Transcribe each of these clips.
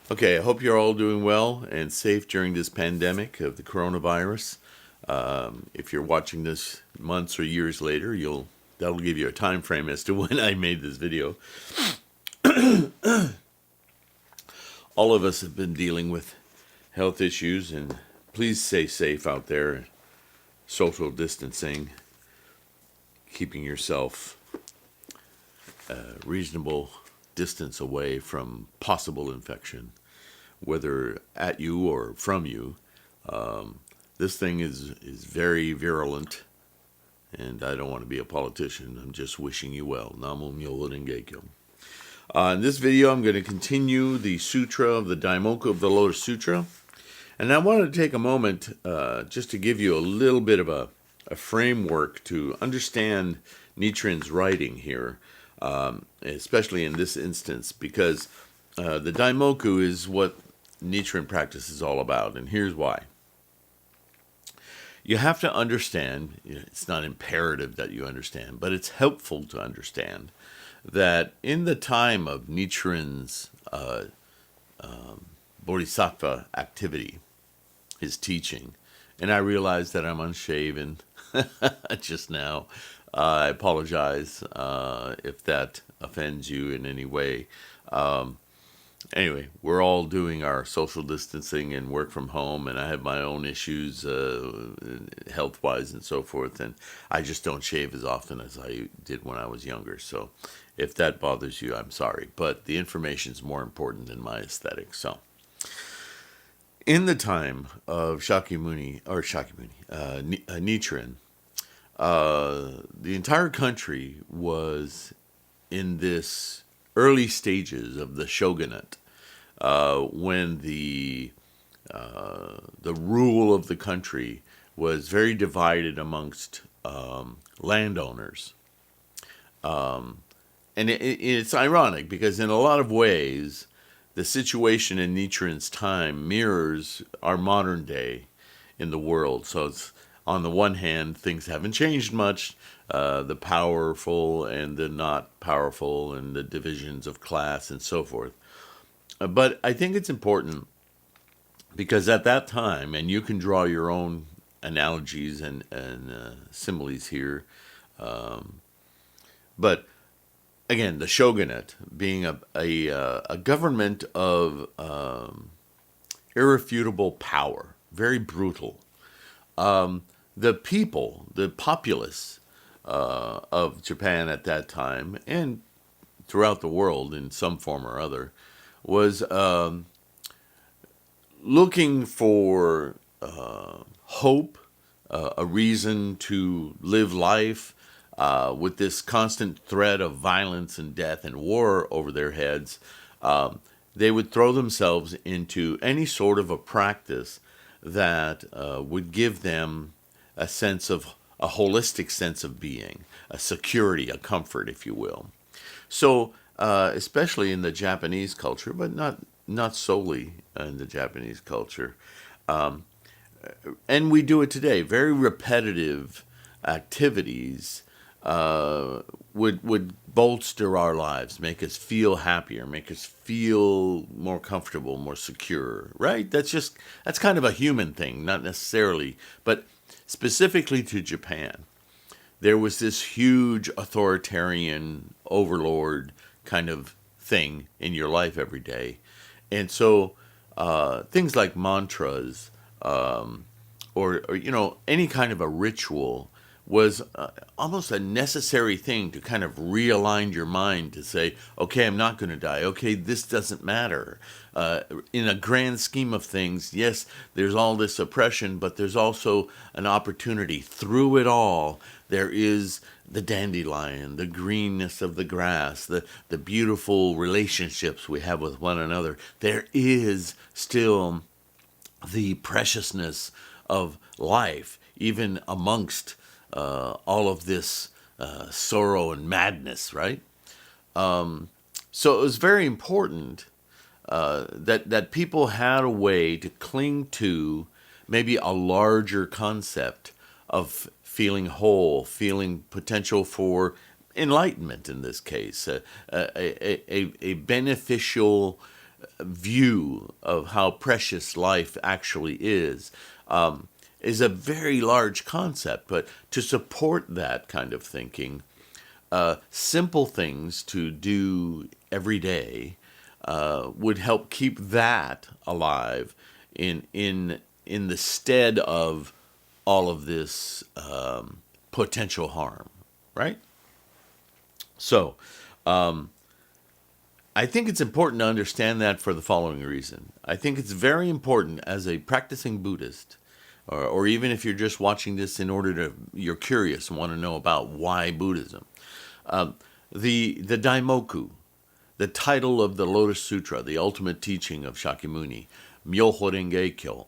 Okay, I hope you're all doing well and safe during this pandemic of the coronavirus. If you're watching this months or years later, that'll give you a time frame as to when I made this video. All of us have been dealing with health issues, and please stay safe out there. Social distancing, keeping yourself reasonable distance away from possible infection, whether at you or from you. This thing is very virulent, and I don't want to be a politician. I'm just wishing you well. Namo Myoho Renge Kyo. In this video, I'm going to continue the sutra of the DAIMOKU of the Lotus Sutra. And I wanted to take a moment just to give you a little bit of a framework to understand Nichiren's writing here, especially in this instance, because the DAIMOKU is what Nichiren practice is all about, and here's why. You have to understand, it's not imperative that you understand, but it's helpful to understand that in the time of Nichiren's Bodhisattva activity, his teaching, and I realize that I'm unshaven just now. I apologize if that offends you in any way. Anyway, we're all doing our social distancing and work from home, and I have my own issues health-wise and so forth, and I just don't shave as often as I did when I was younger. So if that bothers you, I'm sorry. But the information is more important than my aesthetics. So in the time of Nichiren, the entire country was in this early stages of the shogunate, when the rule of the country was very divided amongst landowners. And it's ironic because in a lot of ways, the situation in Nichiren's time mirrors our modern day in the world. So it's, on the one hand, things haven't changed much. The powerful and the not powerful and the divisions of class and so forth. But I think it's important because at that time, and you can draw your own analogies and similes here, but again, the shogunate being a government of irrefutable power, very brutal. The people, the populace of Japan at that time, and throughout the world in some form or other, was looking for hope, a reason to live life, with this constant threat of violence and death and war over their heads. They would throw themselves into any sort of a practice that would give them a holistic sense of being, a security, a comfort, if you will. So, especially in the Japanese culture, but not solely in the Japanese culture, and we do it today, very repetitive activities would bolster our lives, make us feel happier, make us feel more comfortable, more secure, right? That's kind of a human thing, not necessarily, but specifically to Japan. There was this huge authoritarian overlord kind of thing in your life every day. And so things like mantras or any kind of a ritual was almost a necessary thing to kind of realign your mind to say, okay, I'm not going to die. Okay, this doesn't matter. In a grand scheme of things, yes, there's all this oppression, but there's also an opportunity through it all There is the dandelion, the greenness of the grass, the beautiful relationships we have with one another. There is still the preciousness of life, even amongst all of this sorrow and madness, right? So it was very important that people had a way to cling to maybe a larger concept of feeling whole, feeling potential for enlightenment in this case, a beneficial view of how precious life actually is a very large concept. But to support that kind of thinking, simple things to do every day would help keep that alive in the stead of all of this potential harm, right? So, I think it's important to understand that for the following reason. I think it's very important as a practicing Buddhist, or even if you're just watching this in order to, you're curious and want to know about why Buddhism. The Daimoku, the title of the Lotus Sutra, the ultimate teaching of Shakyamuni, Myoho Renge Kyo,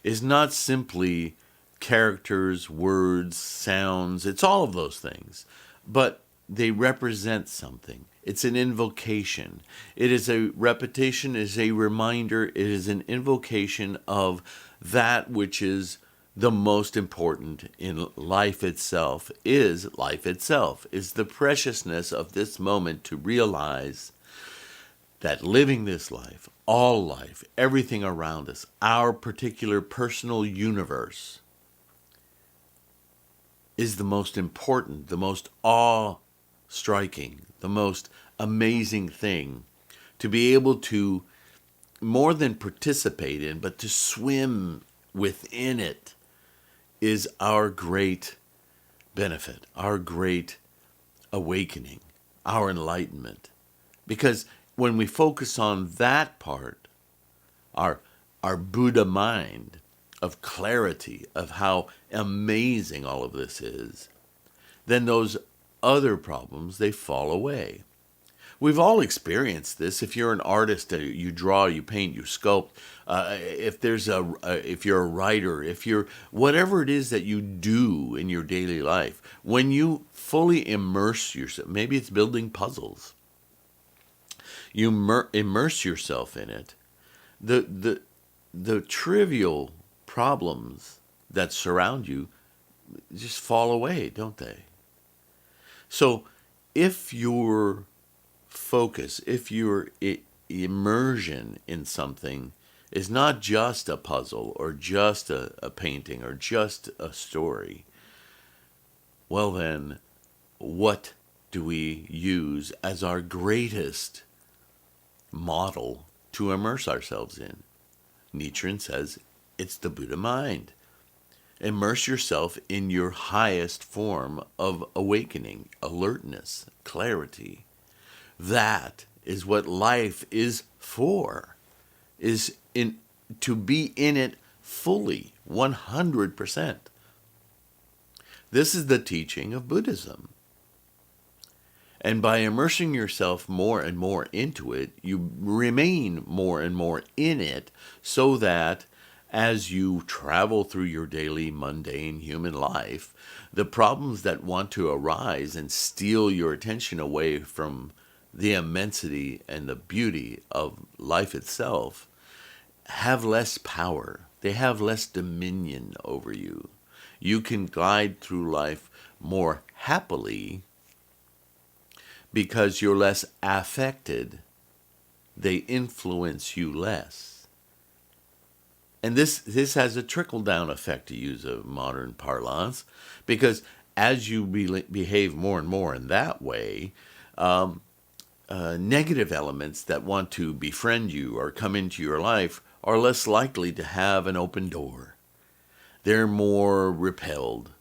is not simply characters, words, sounds. It's all of those things. But they represent something. It's an invocation. It is a repetition, it is a reminder, it is an invocation of that which is the most important in life itself, is the preciousness of this moment to realize that living this life, all life, everything around us, our particular personal universe, is the most important, the most awe-striking, the most amazing thing to be able to more than participate in, but to swim within it is our great benefit, our great awakening, our enlightenment. Because when we focus on that part, our Buddha mind of clarity, of how amazing all of this is, then those other problems, they fall away. We've all experienced this. If you're an artist, you draw, you paint, you sculpt. If you're a writer, if you're whatever it is that you do in your daily life, when you fully immerse yourself, maybe it's building puzzles. You immerse yourself in it. The trivial problems that surround you just fall away, don't they? So, if your focus, if your immersion in something is not just a puzzle or just a painting or just a story, well then, what do we use as our greatest model to immerse ourselves in? Nichiren says it's the Buddha mind. Immerse yourself in your highest form of awakening, alertness, clarity. That is what life is for, to be in it fully, 100%. This is the teaching of Buddhism. And by immersing yourself more and more into it, you remain more and more in it, so that as you travel through your daily mundane human life, the problems that want to arise and steal your attention away from the immensity and the beauty of life itself have less power. They have less dominion over you. You can glide through life more happily because you're less affected. They influence you less. And this has a trickle-down effect, to use a modern parlance, because as you behave more and more in that way, negative elements that want to befriend you or come into your life are less likely to have an open door. They're more repelled.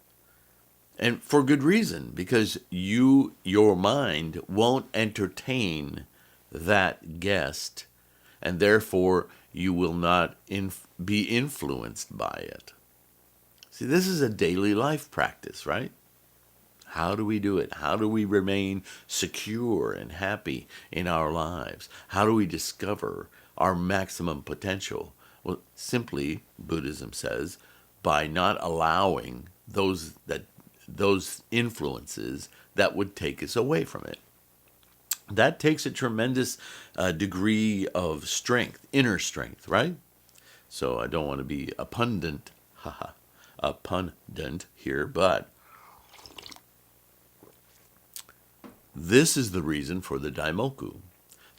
And for good reason, because your mind won't entertain that guest, and therefore you will not be influenced by it. See, this is a daily life practice, right? How do we do it? How do we remain secure and happy in our lives? How do we discover our maximum potential? Well, simply, Buddhism says, by not allowing those influences that would take us away from it. That takes a tremendous degree of strength, inner strength, right? So I don't want to be a pundit, a pundit here, but this is the reason for the Daimoku.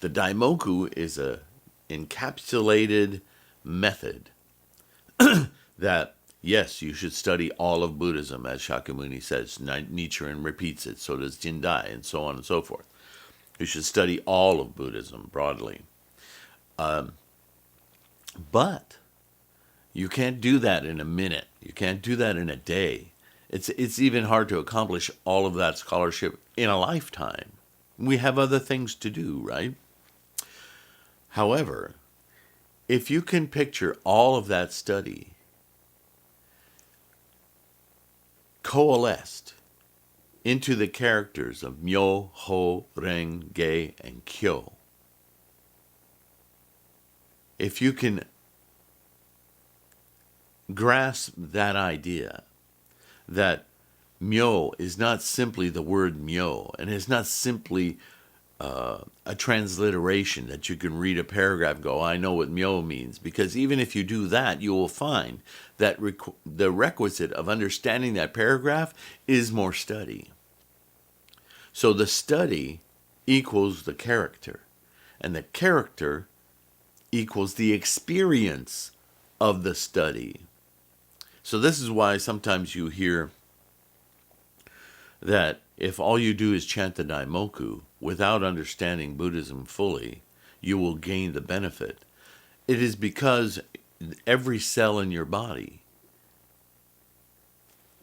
The Daimoku is a encapsulated method that, yes, you should study all of Buddhism, as Shakyamuni says. Nichiren repeats it, so does Jindai, and so on and so forth. You should study all of Buddhism broadly. But you can't do that in a minute. You can't do that in a day. It's even hard to accomplish all of that scholarship in a lifetime. We have other things to do, right? However, if you can picture all of that study coalesced into the characters of Myo, Ho, Ren, Ge, and Kyo, if you can grasp that idea that Myo is not simply the word Myo, and it's not simply a transliteration that you can read a paragraph and go, I know what Myo means. Because even if you do that, you will find that the requisite of understanding that paragraph is more study. So the study equals the character, and the character equals the experience of the study. So this is why sometimes you hear that if all you do is chant the Daimoku without understanding Buddhism fully, you will gain the benefit. It is because every cell in your body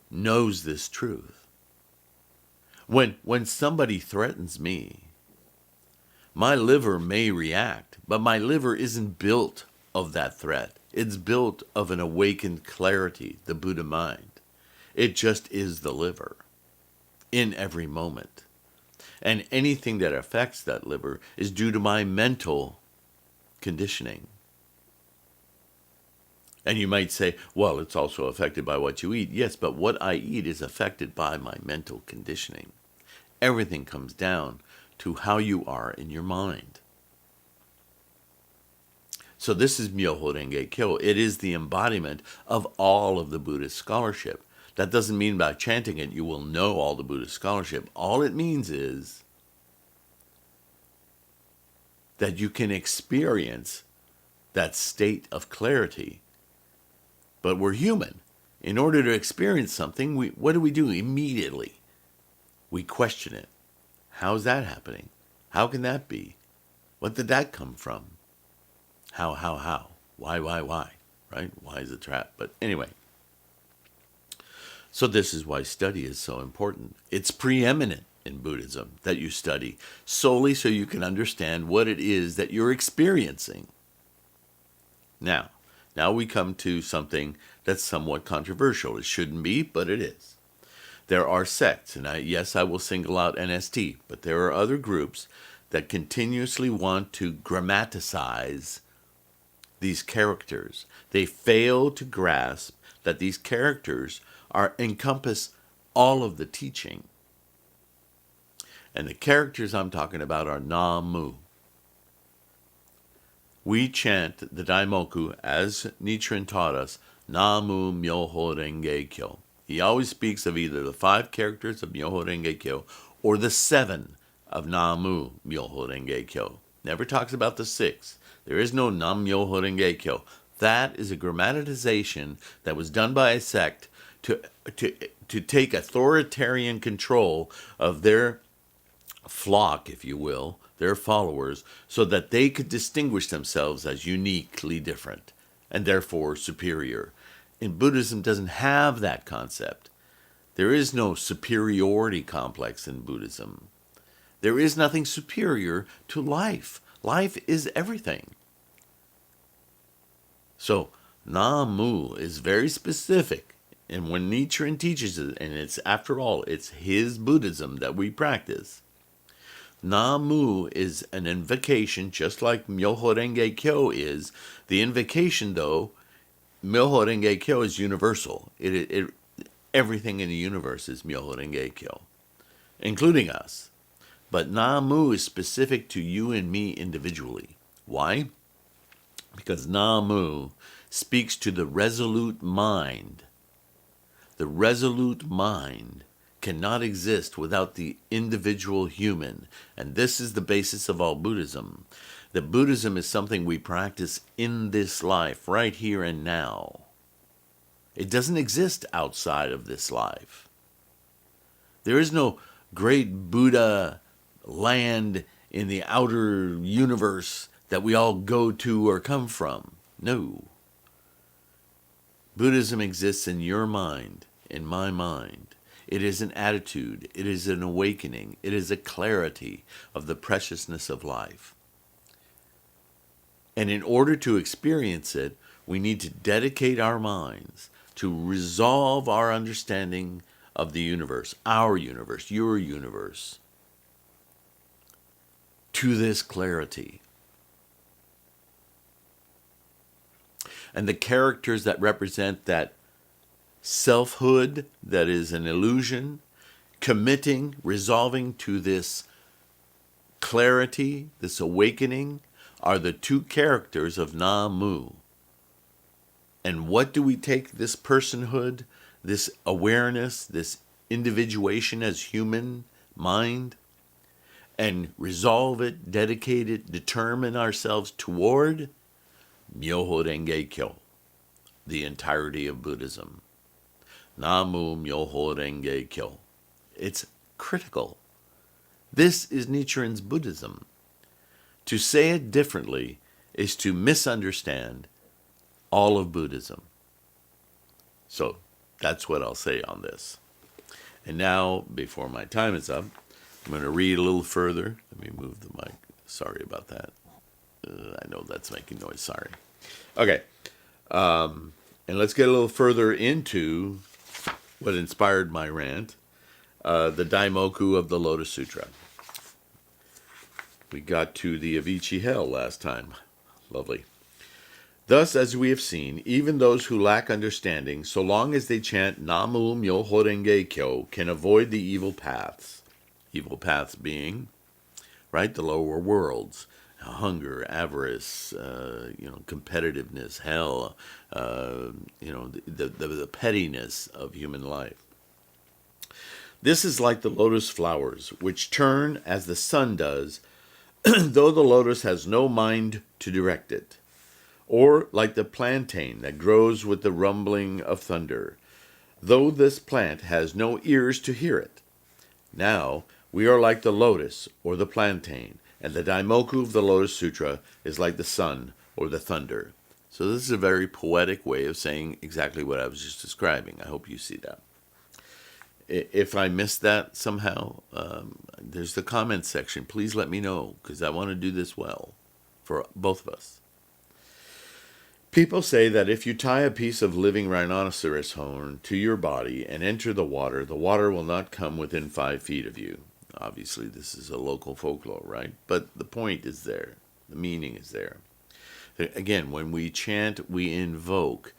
knows this truth. When somebody threatens me, my liver may react, but my liver isn't built of that threat. It's built of an awakened clarity, the Buddha mind. It just is the liver in every moment. And anything that affects that liver is due to my mental conditioning. And you might say, well, it's also affected by what you eat. Yes, but what I eat is affected by my mental conditioning. Everything comes down to how you are in your mind. So this is Myoho Renge Kyo. It is the embodiment of all of the Buddhist scholarship. That doesn't mean by chanting it you will know all the Buddhist scholarship. All it means is that you can experience that state of clarity. But we're human. In order to experience something, what do we do immediately? We question it. How's that happening? How can that be? What did that come from? How? Why? Right? Why is a trap? But anyway. So this is why study is so important. It's preeminent in Buddhism that you study solely so you can understand what it is that you're experiencing. Now we come to something that's somewhat controversial. It shouldn't be, but it is. There are sects, and I will single out NST, but there are other groups that continuously want to grammaticize these characters. They fail to grasp that these characters encompass all of the teaching. And the characters I'm talking about are Namu. We chant the Daimoku as Nichiren taught us, Namu Myoho Renge Kyo. He always speaks of either the 5 characters of Myoho Renge Kyo or the 7 of Namu Myoho Renge Kyo. Never talks about the 6. There is no Nam Myoho Renge Kyo. That is a grammatization that was done by a sect to take authoritarian control of their flock, if you will, their followers, so that they could distinguish themselves as uniquely different and therefore superior. And Buddhism doesn't have that concept. There is no superiority complex in Buddhism. There is nothing superior to life. Life is everything. So, Namu is very specific And when Nichiren teaches it, and it's, after all, it's his Buddhism that we practice, Namu is an invocation, just like Myoho Renge Kyo is. The invocation, though, Myoho Renge Kyo is universal. Everything in the universe is Myoho Renge Kyo, including us. But Namu is specific to you and me individually. Why? Because Namu speaks to the resolute mind. The resolute mind cannot exist without the individual human. And this is the basis of all Buddhism. That Buddhism is something we practice in this life, right here and now. It doesn't exist outside of this life. There is no great Buddha land in the outer universe that we all go to or come from. No. Buddhism exists in your mind, in my mind. It is an attitude. It is an awakening. It is a clarity of the preciousness of life. And in order to experience it, we need to dedicate our minds to resolve our understanding of the universe, our universe, your universe, to this clarity. And the characters that represent that selfhood that is an illusion, committing, resolving to this clarity, this awakening, are the two characters of Namu. And what do we take this personhood, this awareness, this individuation as human mind, and resolve it, dedicate it, determine ourselves toward Myoho Renge Kyo, the entirety of Buddhism. Namu Myoho Renge Kyo. It's critical. This is Nichiren's Buddhism. To say it differently is to misunderstand all of Buddhism. So that's what I'll say on this. And now, before my time is up, I'm going to read a little further. Let me move the mic. Sorry about that. I know that's making noise. Sorry. Okay. And let's get a little further into what inspired my rant, the Daimoku of the Lotus Sutra. We got to the Avicii Hell last time. Lovely. Thus, as we have seen, even those who lack understanding, so long as they chant Namu Myoho Renge Kyo, can avoid the evil paths. Evil paths being, right, the lower worlds. Hunger, avarice, competitiveness, hell, the pettiness of human life. This is like the lotus flowers, which turn as the sun does, though the lotus has no mind to direct it. Or like the plantain that grows with the rumbling of thunder, though this plant has no ears to hear it. Now we are like the lotus or the plantain, and the Daimoku of the Lotus Sutra is like the sun or the thunder. So this is a very poetic way of saying exactly what I was just describing. I hope you see that. If I missed that somehow, there's the comment section. Please let me know, because I want to do this well for both of us. People say that if you tie a piece of living rhinoceros horn to your body and enter the water will not come within 5 feet of you. Obviously, this is a local folklore, right? But the point is there. The meaning is there. Again, when we chant, we invoke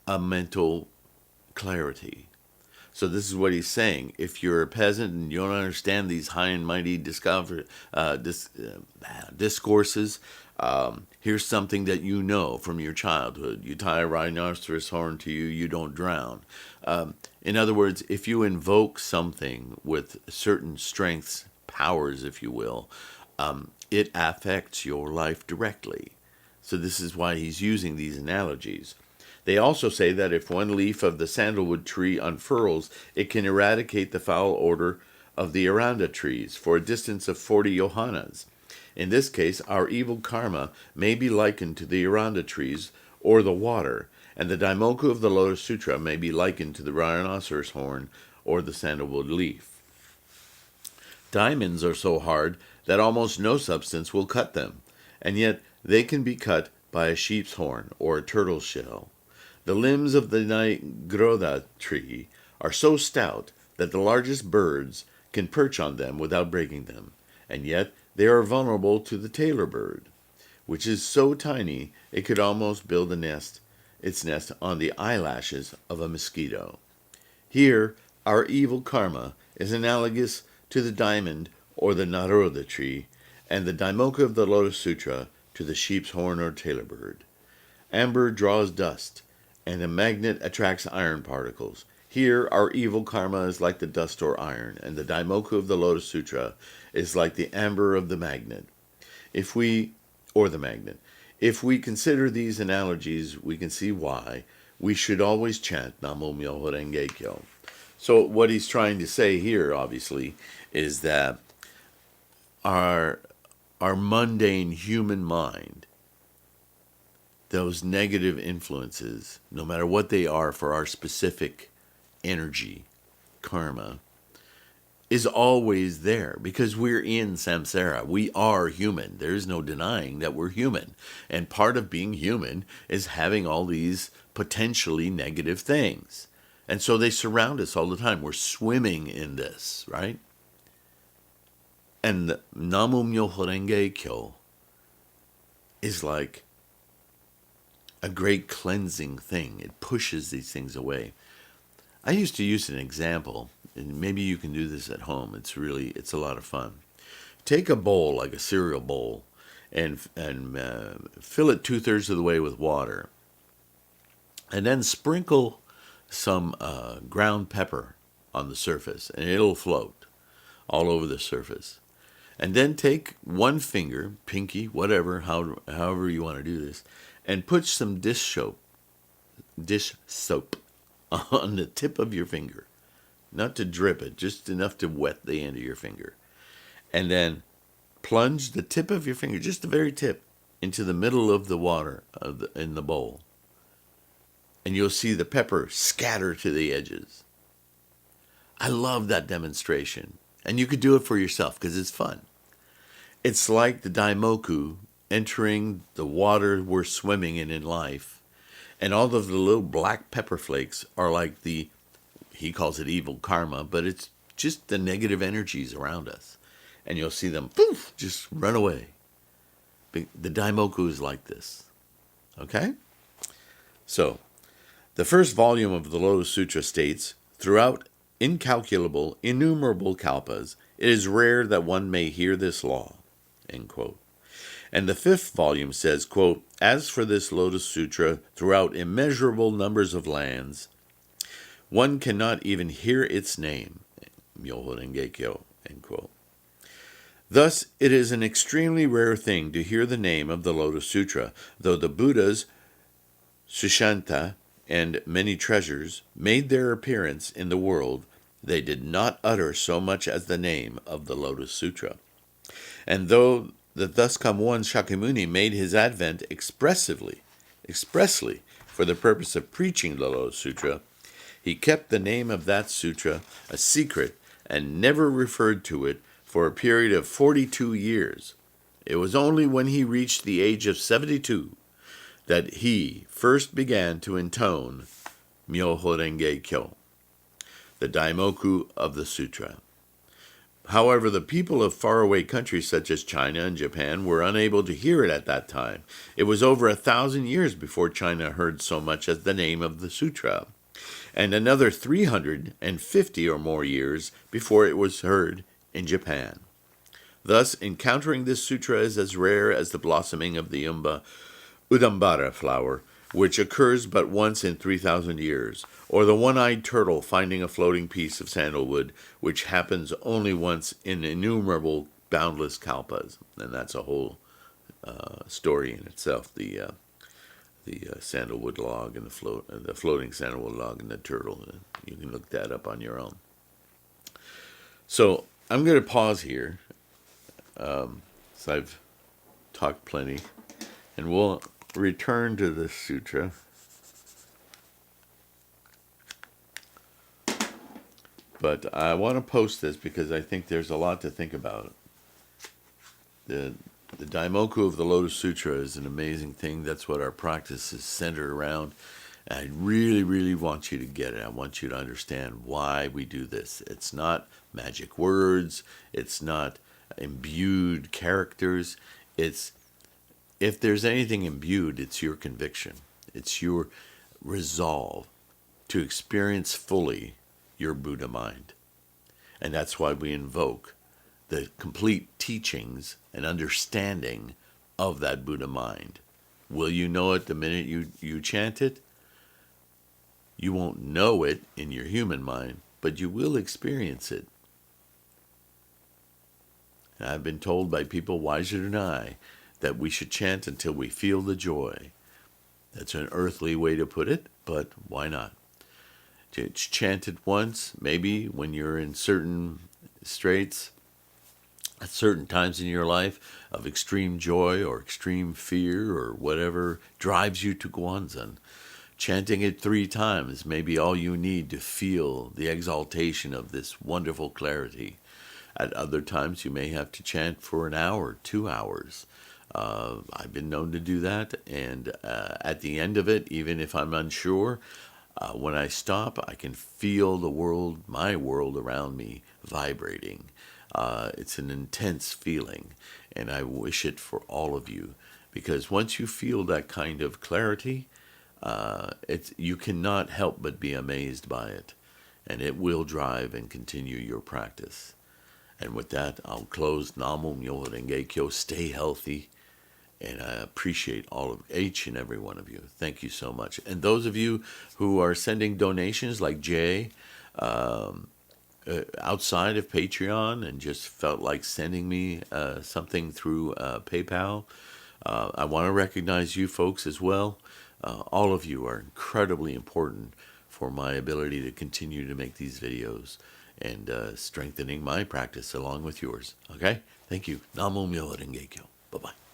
a mental clarity. So this is what he's saying. If you're a peasant and you don't understand these high and mighty discourses, here's something that you know from your childhood. You tie a rhinoceros horn to you, you don't drown. In other words, if you invoke something with certain strengths, powers, if you will, it affects your life directly. So this is why he's using these analogies. They also say that if one leaf of the sandalwood tree unfurls, it can eradicate the foul odor of the aranda trees for a distance of 40 yohanas. In this case, our evil karma may be likened to the aranda trees or the water, and the Daimoku of the Lotus Sutra may be likened to the rhinoceros horn or the sandalwood leaf. Diamonds are so hard that almost no substance will cut them, and yet they can be cut by a sheep's horn or a turtle's shell. The limbs of the Nigroda tree are so stout that the largest birds can perch on them without breaking them, and yet they are vulnerable to the tailor bird, which is so tiny it could almost build its nest on the eyelashes of a mosquito. Here, our evil karma is analogous to the diamond or the Naroda tree, and the Daimoku of the Lotus Sutra to the sheep's horn or tailor bird. Amber draws dust, and a magnet attracts iron particles. Here, our evil karma is like the dust or iron, and the Daimoku of the Lotus Sutra is like the amber of the magnet. If we consider these analogies, we can see why we should always chant Namo Myoho Renge Kyo. So what he's trying to say here, obviously, is that our mundane human mind, those negative influences, no matter what they are for our specific energy, karma, is always there because we're in samsara. We are human. There's no denying that we're human. And part of being human is having all these potentially negative things. And so they surround us all the time. We're swimming in this, right? And Namo Myoho Renge Kyo is like a great cleansing thing. It pushes these things away. I used to use an example, and maybe you can do this at home. It's a lot of fun. Take a bowl, like a cereal bowl, and fill it 2/3 of the way with water. And then sprinkle some ground pepper on the surface, and it'll float all over the surface. And then take one finger, pinky, whatever, however you want to do this, and put some dish soap on the tip of your finger. Not to drip it, just enough to wet the end of your finger. And then plunge the tip of your finger, just the very tip, into the middle of the water in the bowl. And you'll see the pepper scatter to the edges. I love that demonstration. And you could do it for yourself because it's fun. It's like the Daimoku entering the water we're swimming in life. And all of the little black pepper flakes are like he calls it evil karma, but it's just the negative energies around us. And you'll see them, poof, just run away. The Daimoku is like this. Okay? So, the first volume of the Lotus Sutra states, throughout incalculable, innumerable kalpas, it is rare that one may hear this law, end quote. And the fifth volume says, quote, as for this Lotus Sutra, throughout immeasurable numbers of lands, one cannot even hear its name, Myoho Renge Kyo, end quote. Thus, it is an extremely rare thing to hear the name of the Lotus Sutra, though the Buddhas, Sushanta, and many treasures made their appearance in the world, they did not utter so much as the name of the Lotus Sutra. And though the thus come one Shakyamuni made his advent expressly for the purpose of preaching the Lotus Sutra, he kept the name of that sutra a secret and never referred to it for a period of 42 years. It was only when he reached the age of 72 that he first began to intone Myoho Renge Kyo, the Daimoku of the Sutra. However, the people of faraway countries such as China and Japan were unable to hear it at that time. It was over 1,000 years before China heard so much as the name of the sutra, and another 350 or more years before it was heard in Japan. Thus, encountering this sutra is as rare as the blossoming of the Udambara flower, which occurs but once in 3,000 years, or the one-eyed turtle finding a floating piece of sandalwood, which happens only once in innumerable boundless kalpas. And that's a whole story in itself, the sandalwood log and the floating sandalwood log and the turtle. You can look that up on your own. So I'm going to pause here, so I've talked plenty, and we'll return to this sutra. But I want to post this because I think there's a lot to think about. The Daimoku of the Lotus Sutra is an amazing thing. That's what our practice is centered around. I really, really want you to get it. I want you to understand why we do this. It's not magic words. It's not imbued characters. It's, if there's anything imbued, it's your conviction. It's your resolve to experience fully your Buddha mind. And that's why we invoke the complete teachings and understanding of that Buddha mind. Will you know it the minute you chant it? You won't know it in your human mind, but you will experience it. And I've been told by people wiser than I that we should chant until we feel the joy. That's an earthly way to put it, but why not? Chant it once, maybe when you're in certain straits, at certain times in your life of extreme joy or extreme fear or whatever drives you to Guanzan. Chanting it 3 times may be all you need to feel the exaltation of this wonderful clarity. At other times, you may have to chant for an hour, 2 hours. I've been known to do that, and at the end of it, even if I'm unsure, when I stop, I can feel the world, my world around me, vibrating. It's an intense feeling, and I wish it for all of you, because once you feel that kind of clarity, you cannot help but be amazed by it, and it will drive and continue your practice. And with that, I'll close. Namo Myoho Renge Kyo. Stay healthy. And I appreciate all of each and every one of you. Thank you so much. And those of you who are sending donations like Jay, outside of Patreon and just felt like sending me something through PayPal, I want to recognize you folks as well. All of you are incredibly important for my ability to continue to make these videos and strengthening my practice along with yours. Okay? Thank you. Namo Myoho Renge Kyo. Bye-bye.